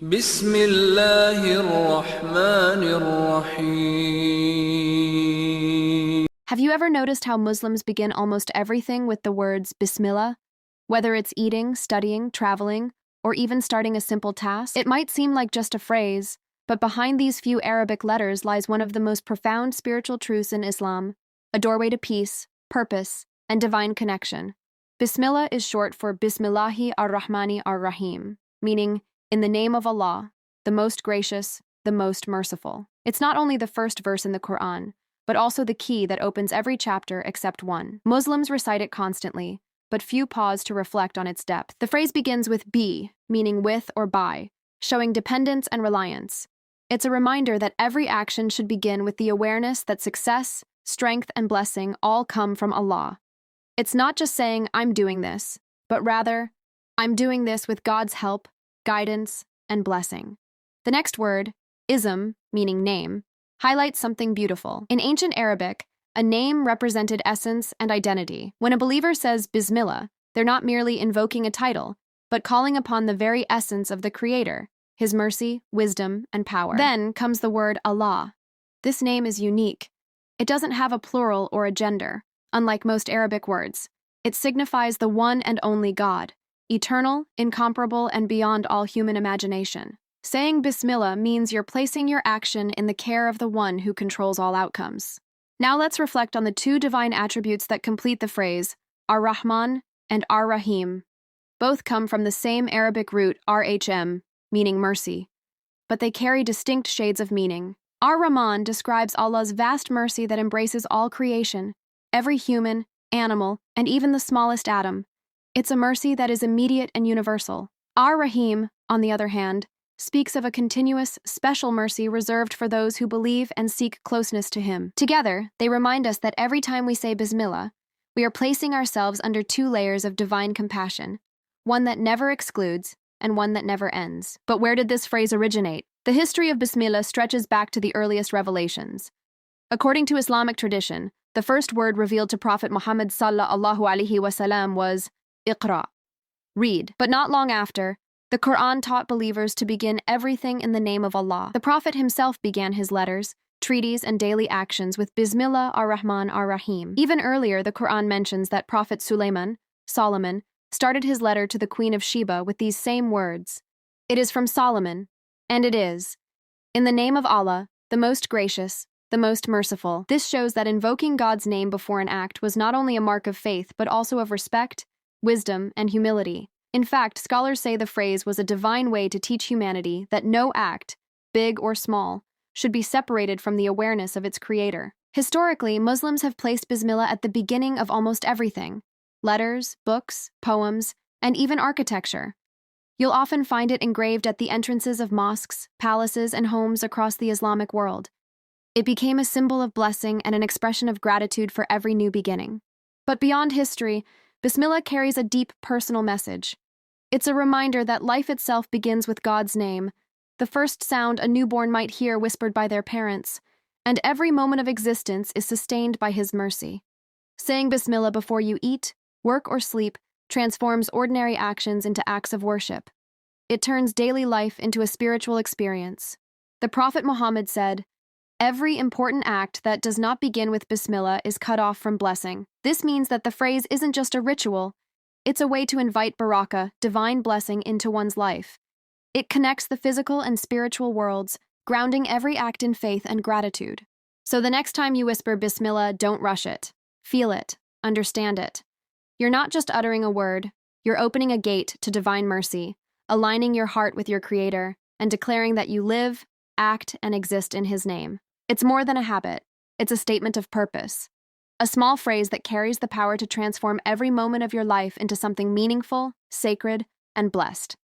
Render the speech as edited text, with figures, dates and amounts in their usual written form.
Bismillah ir-Rahman ir-Raheem. Have you ever noticed how Muslims begin almost everything with the words Bismillah? Whether it's eating, studying, traveling, or even starting a simple task? It might seem like just a phrase, but behind these few Arabic letters lies one of the most profound spiritual truths in Islam, a doorway to peace, purpose, and divine connection. Bismillah is short for Bismillahi ir-Rahmani ir-Raheem, meaning, in the name of Allah, the most gracious, the most merciful. It's not only the first verse in the Qur'an, but also the key that opens every chapter except one. Muslims recite it constantly, but few pause to reflect on its depth. The phrase begins with bi, meaning with or by, showing dependence and reliance. It's a reminder that every action should begin with the awareness that success, strength, and blessing all come from Allah. It's not just saying, I'm doing this, but rather, I'm doing this with God's help, guidance, and blessing. The next word, ism, meaning name, highlights something beautiful. In ancient Arabic, a name represented essence and identity. When a believer says Bismillah, they're not merely invoking a title, but calling upon the very essence of the Creator, His mercy, wisdom, and power. Then comes the word Allah. This name is unique. It doesn't have a plural or a gender, unlike most Arabic words. It signifies the one and only God, eternal, incomparable, and beyond all human imagination. Saying Bismillah means you're placing your action in the care of the one who controls all outcomes. Now let's reflect on the two divine attributes that complete the phrase, ir-Rahman and ir-Raheem. Both come from the same Arabic root rhm, meaning mercy, but they carry distinct shades of meaning. Ir-Rahman describes Allah's vast mercy that embraces all creation, every human, animal, and even the smallest atom. It's a mercy that is immediate and universal. Ir-Raheem, on the other hand, speaks of a continuous, special mercy reserved for those who believe and seek closeness to Him. Together, they remind us that every time we say Bismillah, we are placing ourselves under two layers of divine compassion, one that never excludes and one that never ends. But where did this phrase originate? The history of Bismillah stretches back to the earliest revelations. According to Islamic tradition, the first word revealed to Prophet Muhammad sallallahu alaihi wasallam was Iqra, read. But not long after, the Qur'an taught believers to begin everything in the name of Allah. The Prophet himself began his letters, treaties, and daily actions with Bismillah ar-Rahman ar-Raheem. Even earlier, the Qur'an mentions that Prophet Solomon, started his letter to the Queen of Sheba with these same words. It is from Solomon, and it is, in the name of Allah, the most gracious, the most merciful. This shows that invoking God's name before an act was not only a mark of faith, but also of respect, wisdom, and humility. In fact, scholars say the phrase was a divine way to teach humanity that no act, big or small, should be separated from the awareness of its creator. Historically, Muslims have placed Bismillah at the beginning of almost everything: letters, books, poems, and even architecture. You'll often find it engraved at the entrances of mosques, palaces, and homes across the Islamic world. It became a symbol of blessing and an expression of gratitude for every new beginning. But beyond history, Bismillah carries a deep personal message. It's a reminder that life itself begins with God's name, the first sound a newborn might hear whispered by their parents, and every moment of existence is sustained by His mercy. Saying Bismillah before you eat, work, or sleep transforms ordinary actions into acts of worship. It turns daily life into a spiritual experience. The Prophet Muhammad said, "Every important act that does not begin with Bismillah is cut off from blessing." This means that the phrase isn't just a ritual, it's a way to invite barakah, divine blessing, into one's life. It connects the physical and spiritual worlds, grounding every act in faith and gratitude. So the next time you whisper Bismillah, don't rush it. Feel it. Understand it. You're not just uttering a word, you're opening a gate to divine mercy, aligning your heart with your Creator, and declaring that you live, act, and exist in His name. It's more than a habit. It's a statement of purpose. A small phrase that carries the power to transform every moment of your life into something meaningful, sacred, and blessed.